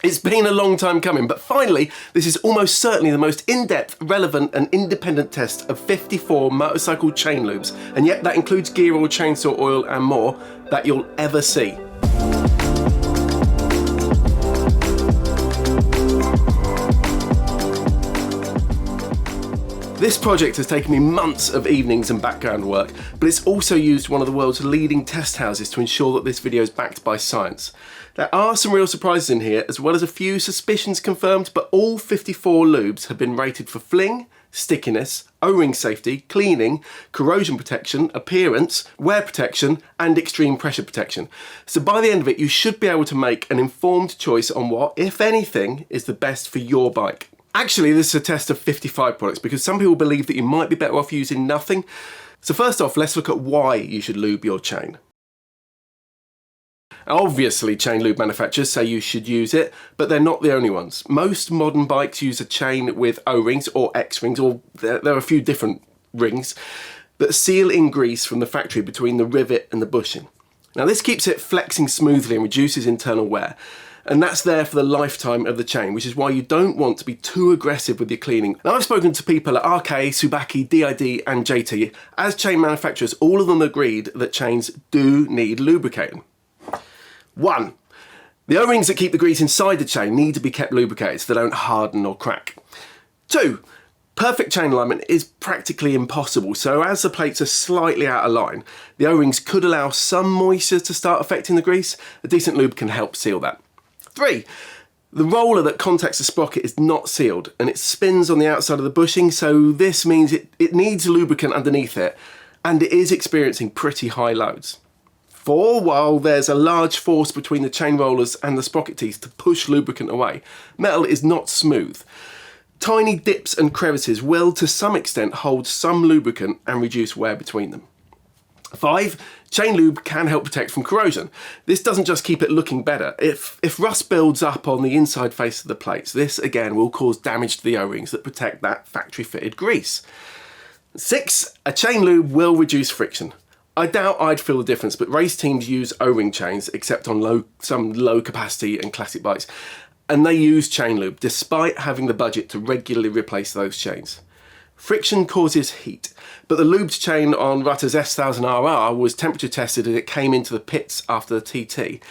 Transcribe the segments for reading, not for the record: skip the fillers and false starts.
It's been a long time coming, but finally, this is almost certainly the most in-depth, relevant and independent test of 54 motorcycle chain lubes, and yet that includes gear oil, chainsaw oil and more, that you'll ever see. This project has taken me months of evenings and background work, but it's also used one of the world's leading test houses to ensure that this video is backed by science. There are some real surprises in here, as well as a few suspicions confirmed, but all 54 lubes have been rated for fling, stickiness, O-ring safety, cleaning, corrosion protection, appearance, wear protection, and extreme pressure protection. So by the end of it, you should be able to make an informed choice on what, if anything, is the best for your bike. Actually, this is a test of 55 products because some people believe that you might be better off using nothing. So first off, let's look at why you should lube your chain. Obviously, chain lube manufacturers say you should use it, but they're not the only ones. Most modern bikes use a chain with O-rings or X-rings, or there are a few different rings, that seal in grease from the factory between the rivet and the bushing. Now this keeps it flexing smoothly and reduces internal wear. And that's there for the lifetime of the chain, which is why you don't want to be too aggressive with your cleaning. Now I've spoken to people at RK, Tsubaki, DID and JT. As chain manufacturers, all of them agreed that chains do need lubricating. 1. The O-rings that keep the grease inside the chain need to be kept lubricated so they don't harden or crack. 2. Perfect chain alignment is practically impossible, so as the plates are slightly out of line, the O-rings could allow some moisture to start affecting the grease. A decent lube can help seal that. 3. The roller that contacts the sprocket is not sealed and it spins on the outside of the bushing, so this means it needs lubricant underneath it and it is experiencing pretty high loads. 4. While there's a large force between the chain rollers and the sprocket teeth to push lubricant away, metal is not smooth. Tiny dips and crevices will to some extent hold some lubricant and reduce wear between them. 5. Chain lube can help protect from corrosion. This doesn't just keep it looking better. If rust builds up on the inside face of the plates, this again will cause damage to the O-rings that protect that factory fitted grease. 6. A chain lube will reduce friction. I doubt I'd feel the difference, but race teams use O-ring chains, except on some low capacity and classic bikes, and they use chain lube despite having the budget to regularly replace those chains. Friction causes heat, but the lubed chain on Rutter's S1000RR was temperature tested as it came into the pits after the TT,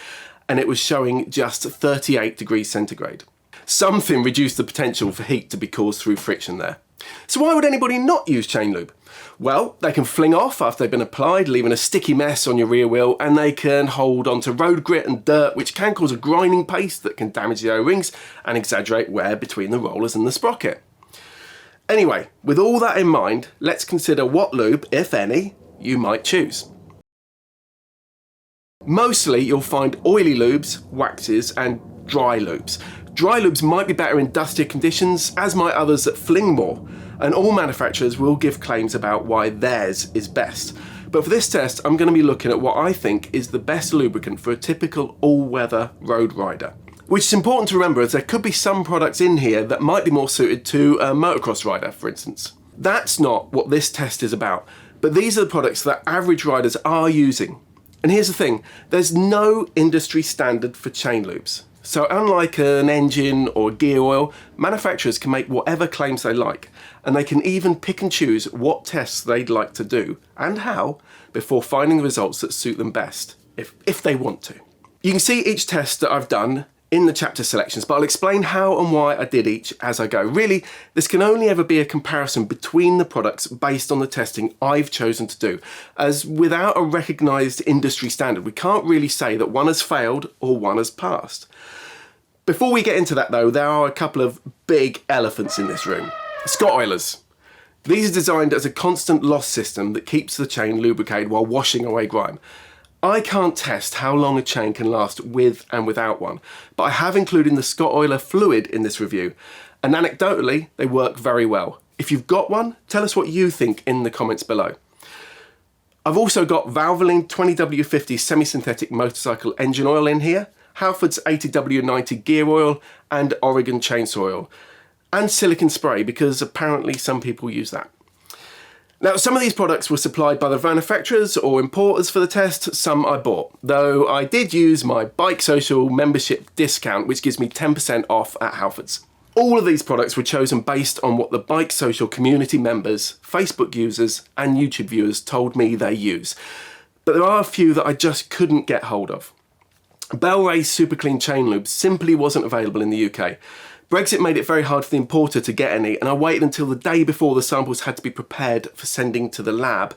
and it was showing just 38 degrees centigrade. Something reduced the potential for heat to be caused through friction there. So why would anybody not use chain lube? Well, they can fling off after they've been applied, leaving a sticky mess on your rear wheel, and they can hold onto road grit and dirt, which can cause a grinding paste that can damage the O-rings and exaggerate wear between the rollers and the sprocket. Anyway, with all that in mind, let's consider what lube, if any, you might choose. Mostly you'll find oily lubes, waxes and dry lubes. Dry lubes might be better in dustier conditions, as might others that fling more, and all manufacturers will give claims about why theirs is best. But for this test, I'm going to be looking at what I think is the best lubricant for a typical all-weather road rider. Which is important to remember, as there could be some products in here that might be more suited to a motocross rider, for instance. That's not what this test is about, but these are the products that average riders are using. And here's the thing, there's no industry standard for chain lubes. So unlike an engine or gear oil, manufacturers can make whatever claims they like, and they can even pick and choose what tests they'd like to do, and how, before finding the results that suit them best, if they want to. You can see each test that I've done in the chapter selections, but I'll explain how and why I did each as I go. Really, this can only ever be a comparison between the products based on the testing I've chosen to do, as without a recognised industry standard, we can't really say that one has failed or one has passed. Before we get into that though, there are a couple of big elephants in this room. Scottoilers. These are designed as a constant loss system that keeps the chain lubricated while washing away grime. I can't test how long a chain can last with and without one, but I have included the Scottoiler fluid in this review, and anecdotally, they work very well. If you've got one, tell us what you think in the comments below. I've also got Valvoline 20W50 semi-synthetic motorcycle engine oil in here, Halford's 80W90 gear oil, and Oregon chainsaw oil, and silicone spray because apparently some people use that. Now, some of these products were supplied by the manufacturers or importers for the test, some I bought, though I did use my Bike Social membership discount, which gives me 10% off at Halfords. All of these products were chosen based on what the Bike Social community members, Facebook users and YouTube viewers told me they use. But there are a few that I just couldn't get hold of. Bel-Ray Super Clean Chain Lube simply wasn't available in the UK. Brexit made it very hard for the importer to get any, and I waited until the day before the samples had to be prepared for sending to the lab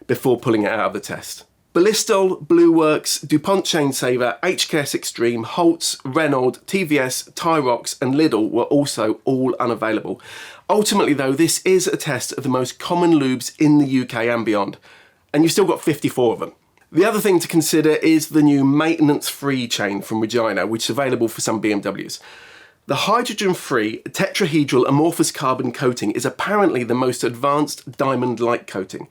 before pulling it out of the test. Ballistol, Blueworks, DuPont Chainsaver, HKS Extreme, Holtz, Renault, TVS, Tyrox and Lidl were also all unavailable. Ultimately though, this is a test of the most common lubes in the UK and beyond, and you've still got 54 of them. The other thing to consider is the new maintenance-free chain from Regina, which is available for some BMWs. The hydrogen-free tetrahedral amorphous carbon coating is apparently the most advanced diamond-like coating.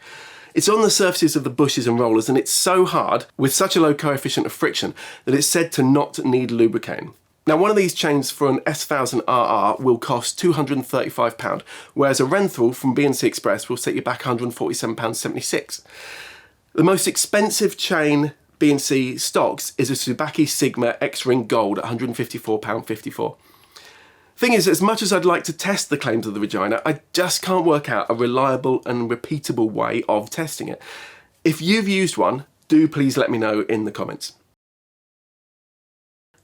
It's on the surfaces of the bushes and rollers, and it's so hard, with such a low coefficient of friction, that it's said to not need lubricating. Now, one of these chains for an S1000RR will cost £235, whereas a Renthal from B&C Express will set you back £147.76. The most expensive chain B&C stocks is a Tsubaki Sigma X-Ring Gold at £154.54. Thing is, as much as I'd like to test the claims of the Regina, I just can't work out a reliable and repeatable way of testing it. If you've used one, do please let me know in the comments.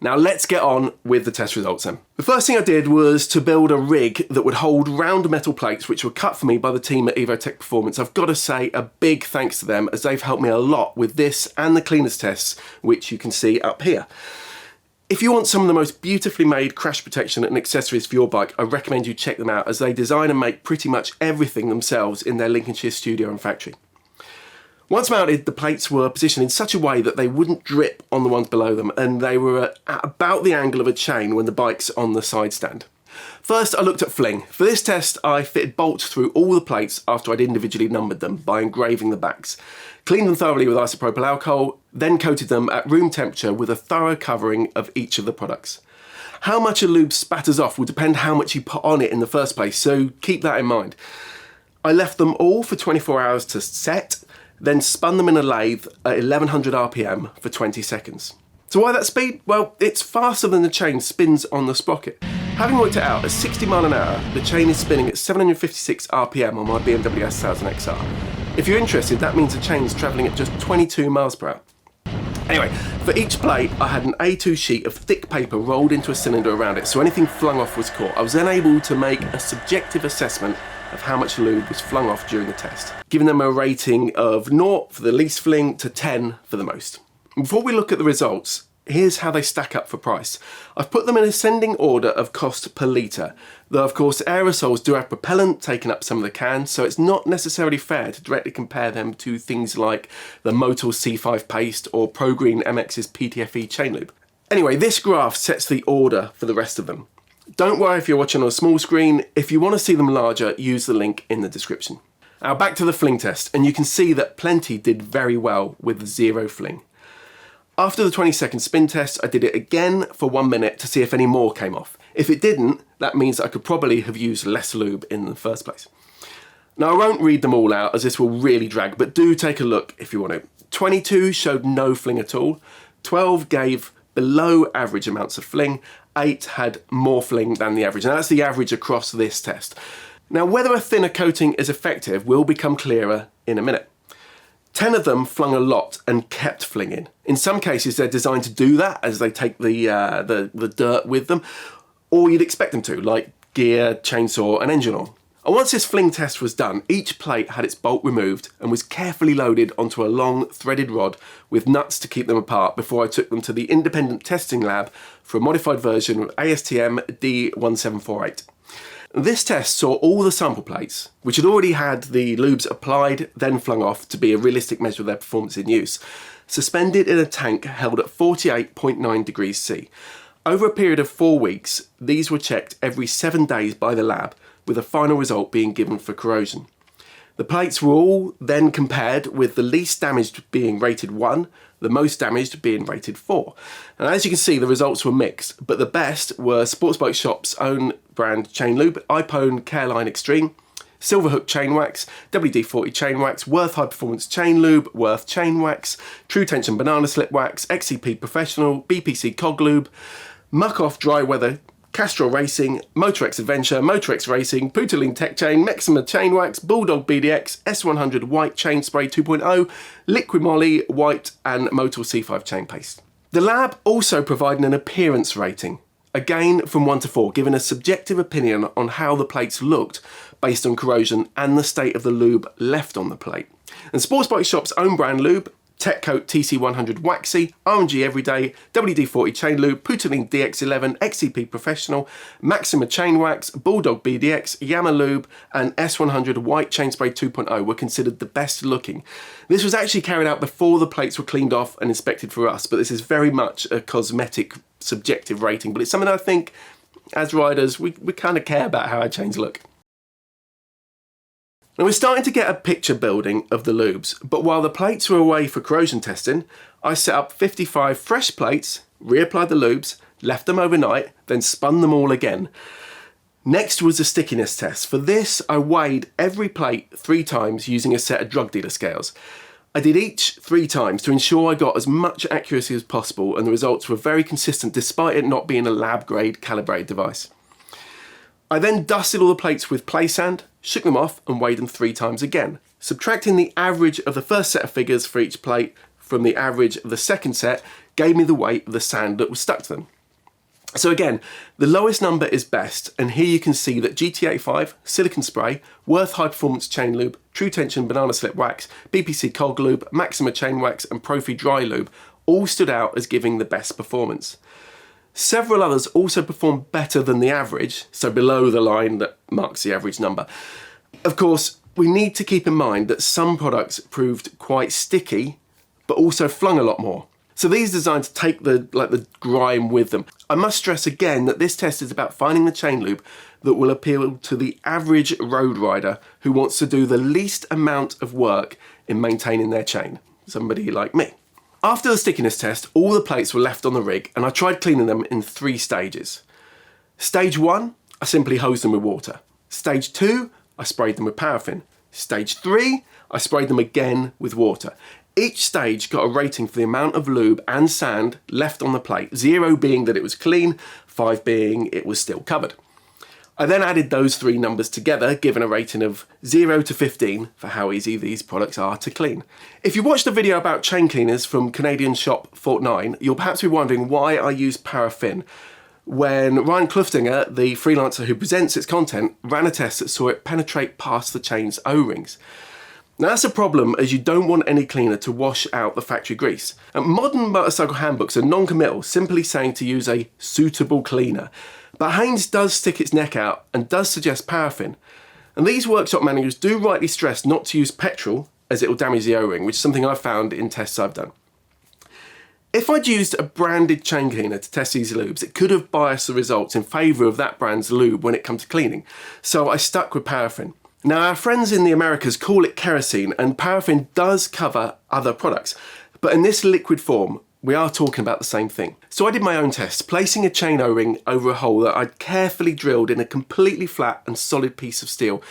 Now let's get on with the test results then. The first thing I did was to build a rig that would hold round metal plates which were cut for me by the team at Evotech Performance. I've got to say a big thanks to them as they've helped me a lot with this and the cleaners tests, which you can see up here. If you want some of the most beautifully made crash protection and accessories for your bike, I recommend you check them out as they design and make pretty much everything themselves in their Lincolnshire studio and factory. Once mounted, the plates were positioned in such a way that they wouldn't drip on the ones below them, and they were at about the angle of a chain when the bike's on the side stand. First, I looked at fling. For this test, I fitted bolts through all the plates after I'd individually numbered them by engraving the backs. Cleaned them thoroughly with isopropyl alcohol, then coated them at room temperature with a thorough covering of each of the products. How much a lube spatters off will depend how much you put on it in the first place, so keep that in mind. I left them all for 24 hours to set, then spun them in a lathe at 1100 RPM for 20 seconds. So why that speed? Well, it's faster than the chain spins on the sprocket. Having worked it out, at 60 miles an hour, the chain is spinning at 756 RPM on my BMW S1000 XR. If you're interested, that means the chain's travelling at just 22 miles per hour. Anyway, for each plate, I had an A2 sheet of thick paper rolled into a cylinder around it, so anything flung off was caught. I was then able to make a subjective assessment of how much lube was flung off during the test, giving them a rating of 0 for the least fling to 10 for the most. Before we look at the results, here's how they stack up for price. I've put them in ascending order of cost per litre, though of course aerosols do have propellant taking up some of the cans, so it's not necessarily fair to directly compare them to things like the Motul C5 paste or ProGreen MX's PTFE chain lube. Anyway, this graph sets the order for the rest of them. Don't worry if you're watching on a small screen. If you want to see them larger, use the link in the description. Now back to the fling test, and you can see that plenty did very well with 0 fling. After the 20-second spin test, I did it again for 1 minute to see if any more came off. If it didn't, that means I could probably have used less lube in the first place. Now I won't read them all out as this will really drag, but do take a look if you want to. 22 showed no fling at all, 12 gave below average amounts of fling, 8 had more fling than the average, and that's the average across this test. Now whether a thinner coating is effective will become clearer in a minute. 10 of them flung a lot and kept flinging. In some cases they're designed to do that as they take the dirt with them, or you'd expect them to, like gear, chainsaw and engine oil. And once this fling test was done, each plate had its bolt removed and was carefully loaded onto a long threaded rod with nuts to keep them apart before I took them to the independent testing lab for a modified version of ASTM D1748. This test saw all the sample plates, which had already had the lubes applied, then flung off to be a realistic measure of their performance in use, suspended in a tank held at 48.9 degrees C. Over a period of 4 weeks, these were checked every 7 days by the lab, with a final result being given for corrosion. The plates were all then compared with the least damaged being rated 1, the most damaged being rated 4. And as you can see, the results were mixed, but the best were Sports Bike Shop's own brand chain lube, iPone Careline Extreme, Silverhook chain wax, WD-40 chain wax, Worth high performance chain lube, Worth chain wax, True Tension banana slip wax, XCP Professional, BPC cog lube, Muck Off dry weather, Castrol Racing, Motorex Adventure, Motorex Racing, Putaline Tech Chain, Maxima Chain Wax, Bulldog BDX, S100 White Chain Spray 2.0, Liquid Moly White and Motul C5 Chain Paste. The lab also provided an appearance rating, again from 1 to 4, giving a subjective opinion on how the plates looked based on corrosion and the state of the lube left on the plate. And Sports Bike Shop's own brand lube, Tech Coat TC100 Waxy, RNG Everyday, WD-40 Chain Lube, Putaline DX11, XCP Professional, Maxima Chain Wax, Bulldog BDX, Yama Lube and S100 White Chain Spray 2.0 were considered the best looking. This was actually carried out before the plates were cleaned off and inspected for us, but this is very much a cosmetic subjective rating, but it's something I think as riders we kind of care about how our chains look. Now we're starting to get a picture building of the lubes, but while the plates were away for corrosion testing, I set up 55 fresh plates, reapplied the lubes, left them overnight, then spun them all again. Next was a stickiness test. For this, I weighed every plate 3 times using a set of drug dealer scales. I did each 3 times to ensure I got as much accuracy as possible, and the results were very consistent despite it not being a lab grade calibrated device. I then dusted all the plates with play sand, shook them off and weighed them 3 times again, subtracting the average of the first set of figures for each plate from the average of the second set gave me the weight of the sand that was stuck to them. So again, the lowest number is best, and here you can see that GT85, Silicon Spray, Worth High Performance Chain Lube, True Tension Banana Slip Wax, BPC Cog Lube, Maxima Chain Wax and Profi Dry Lube all stood out as giving the best performance. Several others also performed better than the average, so below the line that marks the average number. Of course, we need to keep in mind that some products proved quite sticky, but also flung a lot more. So these are designed to take the grime with them. I must stress again that this test is about finding the chain lube that will appeal to the average road rider who wants to do the least amount of work in maintaining their chain, somebody like me. After the stickiness test, all the plates were left on the rig and I tried cleaning them in 3 stages. Stage 1, I simply hosed them with water. Stage 2, I sprayed them with paraffin. Stage 3, I sprayed them again with water. Each stage got a rating for the amount of lube and sand left on the plate, 0 being that it was clean, 5 being it was still covered. I then added those 3 numbers together, given a rating of 0 to 15 for how easy these products are to clean. If you watched the video about chain cleaners from Canadian shop Fort9, you'll perhaps be wondering why I use paraffin, when Ryan Kluftinger, the freelancer who presents its content, ran a test that saw it penetrate past the chain's O-rings. Now that's a problem, as you don't want any cleaner to wash out the factory grease. And modern motorcycle handbooks are non-committal, simply saying to use a suitable cleaner. But Haynes does stick its neck out and does suggest paraffin. And these workshop manuals do rightly stress not to use petrol, as it will damage the O-ring, which is something I've found in tests I've done. If I'd used a branded chain cleaner to test these lubes, it could have biased the results in favour of that brand's lube when it comes to cleaning. So I stuck with paraffin. Now our friends in the Americas call it kerosene, and paraffin does cover other products. But in this liquid form, we are talking about the same thing. So I did my own test, placing a chain O-ring over a hole that I'd carefully drilled in a completely flat and solid piece of steel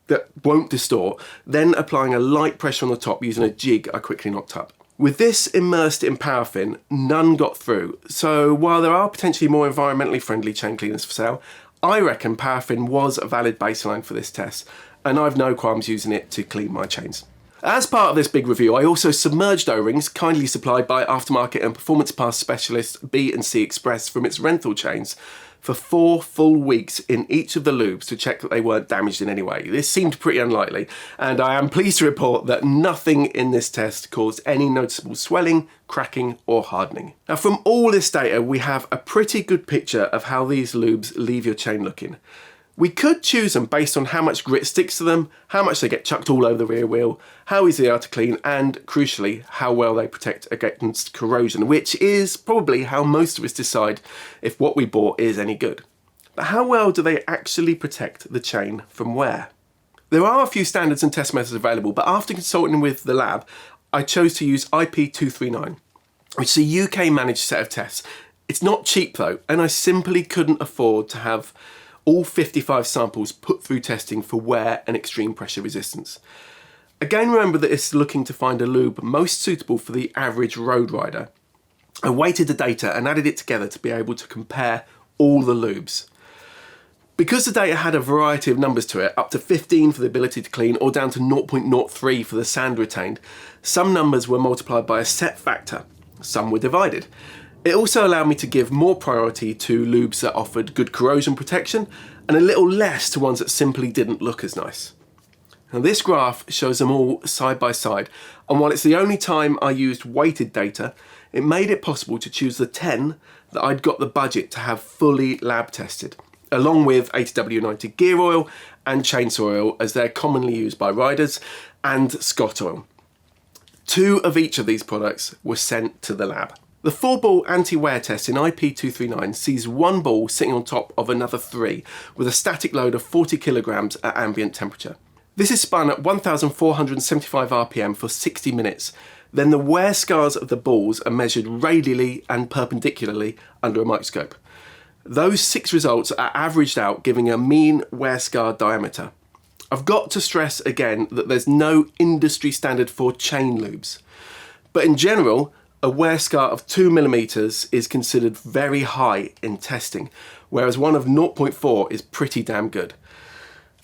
that won't distort, then applying a light pressure on the top using a jig I quickly knocked up. With this immersed in paraffin, none got through. So while there are potentially more environmentally friendly chain cleaners for sale, I reckon paraffin was a valid baseline for this test, and I've no qualms using it to clean my chains. As part of this big review, I also submerged O-rings, kindly supplied by aftermarket and performance parts specialist B&C Express from its rental chains, for 4 full weeks in each of the lubes to check that they weren't damaged in any way. This seemed pretty unlikely, and I am pleased to report that nothing in this test caused any noticeable swelling, cracking or hardening. Now from all this data, we have a pretty good picture of how these lubes leave your chain looking. We could choose them based on how much grit sticks to them, how much they get chucked all over the rear wheel, how easy they are to clean, and crucially, how well they protect against corrosion, which is probably how most of us decide if what we bought is any good. But how well do they actually protect the chain from wear? There are a few standards and test methods available, but after consulting with the lab, I chose to use IP239, which is a UK managed set of tests. It's not cheap though, and I simply couldn't afford to have all 55 samples put through testing for wear and extreme pressure resistance. Again, remember that it's looking to find a lube most suitable for the average road rider. I weighted the data and added it together to be able to compare all the lubes. Because the data had a variety of numbers to it, up to 15 for the ability to clean or down to 0.03 for the sand retained, some numbers were multiplied by a set factor, some were divided. It also allowed me to give more priority to lubes that offered good corrosion protection and a little less to ones that simply didn't look as nice. Now this graph shows them all side by side, and while it's the only time I used weighted data, it made it possible to choose the 10 that I'd got the budget to have fully lab tested, along with 80W90 gear oil and chainsaw oil as they're commonly used by riders, and Scottoil. 2 of each of these products were sent to the lab. The 4-ball anti-wear test in IP239 sees 1 ball sitting on top of another 3 with a static load of 40 kilograms at ambient temperature. This is spun at 1,475 RPM for 60 minutes. Then the wear scars of the balls are measured radially and perpendicularly under a microscope. Those 6 results are averaged out, giving a mean wear scar diameter. I've got to stress again that there's no industry standard for chain lubes. But in general, a wear scar of 2mm is considered very high in testing, whereas one of 0.4 is pretty damn good.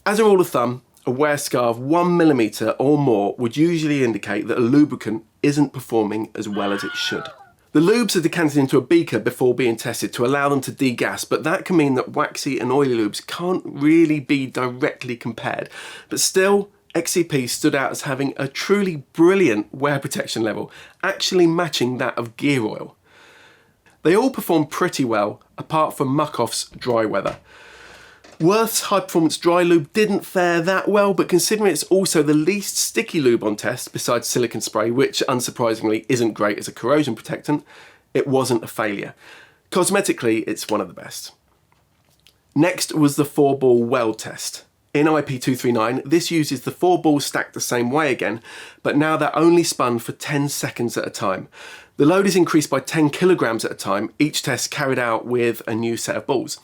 As a rule of thumb, a wear scar of 1mm or more would usually indicate that a lubricant isn't performing as well as it should. The lubes are decanted into a beaker before being tested to allow them to degas, but that can mean that waxy and oily lubes can't really be directly compared. But still, XCP stood out as having a truly brilliant wear protection level, actually matching that of gear oil. They all performed pretty well, apart from Muc-Off's dry weather. Worth's high performance dry lube didn't fare that well, but considering it's also the least sticky lube on test besides silicone spray, which unsurprisingly isn't great as a corrosion protectant, it wasn't a failure. Cosmetically, it's one of the best. Next was the 4-ball weld test. In IP239, this uses the 4 balls stacked the same way again, but now they're only spun for 10 seconds at a time. The load is increased by 10 kilograms at a time, each test carried out with a new set of balls.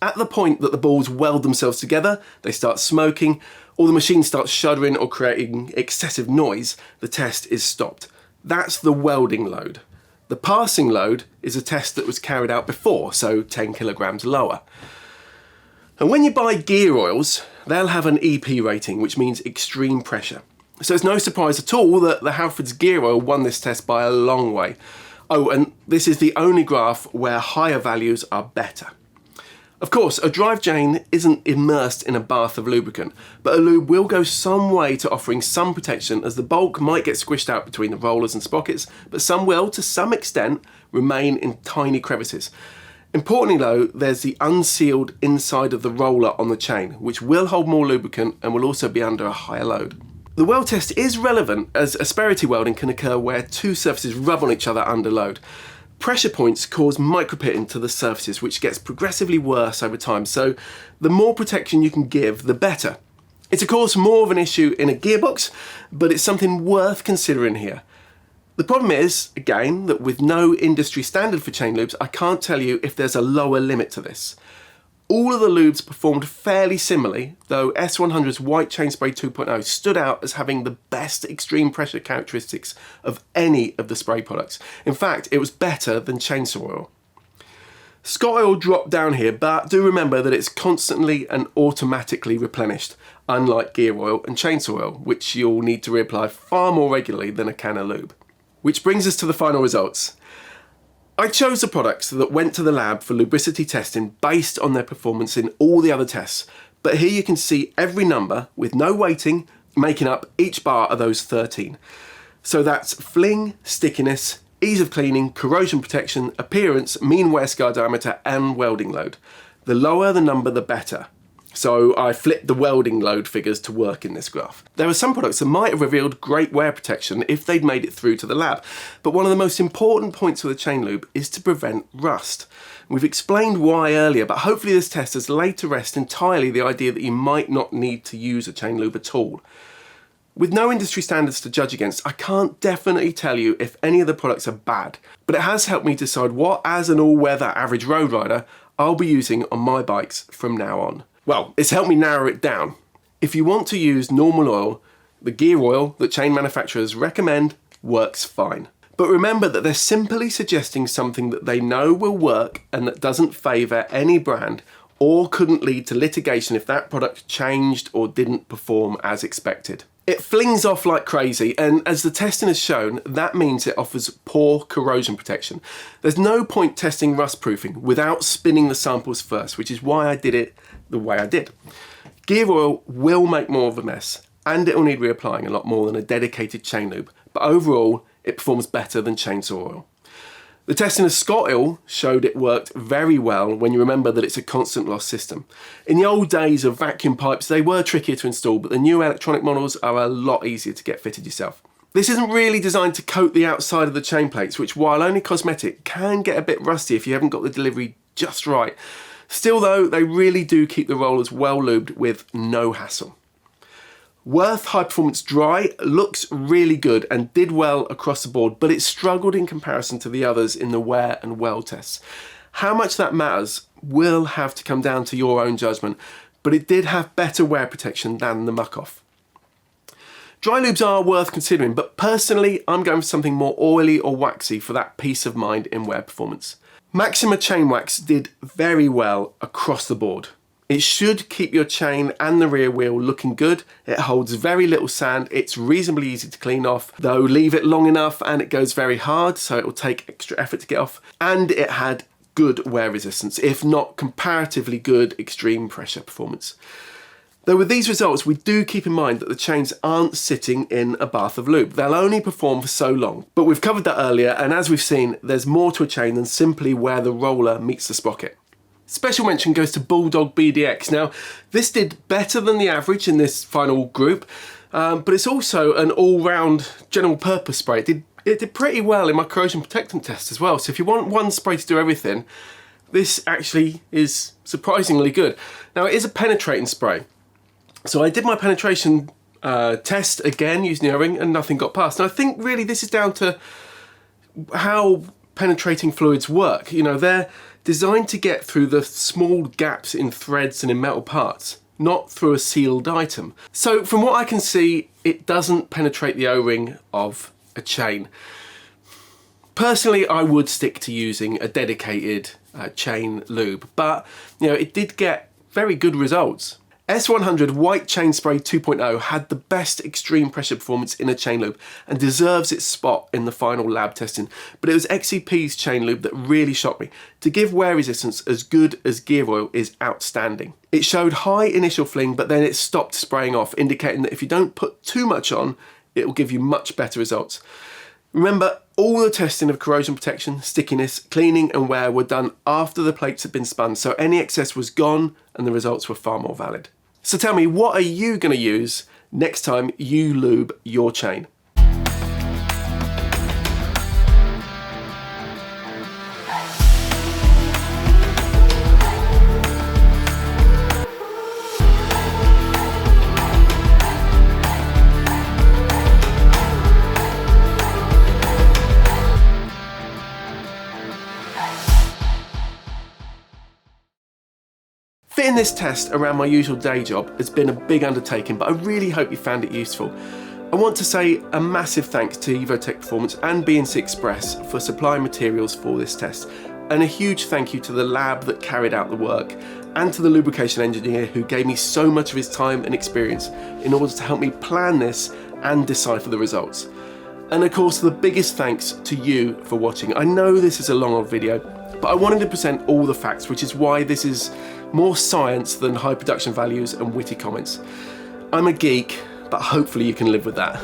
At the point that the balls weld themselves together, they start smoking, or the machine starts shuddering or creating excessive noise, the test is stopped. That's the welding load. The passing load is a test that was carried out before, so 10 kilograms lower. And when you buy gear oils, they'll have an EP rating, which means extreme pressure. So it's no surprise at all that the Halford's gear oil won this test by a long way. Oh, and this is the only graph where higher values are better. Of course, a drive chain isn't immersed in a bath of lubricant, but a lube will go some way to offering some protection, as the bulk might get squished out between the rollers and sprockets, but some will, to some extent, remain in tiny crevices. Importantly though, there's the unsealed inside of the roller on the chain, which will hold more lubricant and will also be under a higher load. The weld test is relevant, as asperity welding can occur where 2 surfaces rub on each other under load. Pressure points cause micropitting to the surfaces, which gets progressively worse over time, so the more protection you can give, the better. It's of course more of an issue in a gearbox, but it's something worth considering here. The problem is, again, that with no industry standard for chain lubes, I can't tell you if there's a lower limit to this. All of the lubes performed fairly similarly, though S100's White Chain Spray 2.0 stood out as having the best extreme pressure characteristics of any of the spray products. In fact, it was better than chainsaw oil. Scottoil dropped down here, but do remember that it's constantly and automatically replenished, unlike gear oil and chainsaw oil, which you'll need to reapply far more regularly than a can of lube. Which brings us to the final results. I chose the products that went to the lab for lubricity testing based on their performance in all the other tests, but here you can see every number with no weighting making up each bar of those 13. So that's fling, stickiness, ease of cleaning, corrosion protection, appearance, mean wear scar diameter and welding load. The lower the number the better. So I flipped the welding load figures to work in this graph. There are some products that might have revealed great wear protection if they'd made it through to the lab, but one of the most important points with a chain lube is to prevent rust. We've explained why earlier, but hopefully this test has laid to rest entirely the idea that you might not need to use a chain lube at all. With no industry standards to judge against, I can't definitely tell you if any of the products are bad, but it has helped me decide what, as an all-weather average road rider, I'll be using on my bikes from now on. Well, it's helped me narrow it down. If you want to use normal oil, the gear oil that chain manufacturers recommend works fine. But remember that they're simply suggesting something that they know will work and that doesn't favour any brand or couldn't lead to litigation if that product changed or didn't perform as expected. It flings off like crazy, and as the testing has shown, that means it offers poor corrosion protection. There's no point testing rust proofing without spinning the samples first, which is why I did it the way I did. Gear oil will make more of a mess, and it will need reapplying a lot more than a dedicated chain lube, but overall, it performs better than chainsaw oil. The testing of Scottoil showed it worked very well when you remember that it's a constant loss system. In the old days of vacuum pipes, they were trickier to install, but the new electronic models are a lot easier to get fitted yourself. This isn't really designed to coat the outside of the chain plates, which while only cosmetic, can get a bit rusty if you haven't got the delivery just right. Still though, they really do keep the rollers well lubed with no hassle. Worth High Performance Dry looks really good and did well across the board, but it struggled in comparison to the others in the wear and weld tests. How much that matters will have to come down to your own judgment, but it did have better wear protection than the Muck-Off. Dry lubes are worth considering, but personally I'm going for something more oily or waxy for that peace of mind in wear performance. Maxima Chain Wax did very well across the board. It should keep your chain and the rear wheel looking good. It holds very little sand. It's reasonably easy to clean off, though leave it long enough and it goes very hard, so it will take extra effort to get off. And it had good wear resistance, if not comparatively good extreme pressure performance. Though with these results, we do keep in mind that the chains aren't sitting in a bath of lube. They'll only perform for so long. But we've covered that earlier, and as we've seen, there's more to a chain than simply where the roller meets the sprocket. Special mention goes to Bulldog BDX. Now, this did better than the average in this final group, but it's also an all-round general purpose spray. It did pretty well in my corrosion protectant test as well. So if you want one spray to do everything, this actually is surprisingly good. Now, it is a penetrating spray. So I did my penetration test again using the O-ring and nothing got past. And I think really this is down to how penetrating fluids work. You know, they're designed to get through the small gaps in threads and in metal parts, not through a sealed item. So from what I can see, it doesn't penetrate the O-ring of a chain. Personally, I would stick to using a dedicated chain lube, but you know, it did get very good results. S100 White Chain Spray 2.0 had the best extreme pressure performance in a chain lube and deserves its spot in the final lab testing. But it was XCP's chain lube that really shocked me. To give wear resistance as good as gear oil is outstanding. It showed high initial fling, but then it stopped spraying off, indicating that if you don't put too much on, it will give you much better results. Remember, all the testing of corrosion protection, stickiness, cleaning and wear were done after the plates had been spun, so any excess was gone and the results were far more valid. So tell me, what are you going to use next time you lube your chain? Fitting this test around my usual day job has been a big undertaking, but I really hope you found it useful. I want to say a massive thanks to Evotech Performance and BNC Express for supplying materials for this test, and a huge thank you to the lab that carried out the work, and to the lubrication engineer who gave me so much of his time and experience in order to help me plan this and decipher the results. And of course, the biggest thanks to you for watching. I know this is a long old video, but I wanted to present all the facts, which is why this is more science than high production values and witty comments. I'm a geek, but hopefully you can live with that.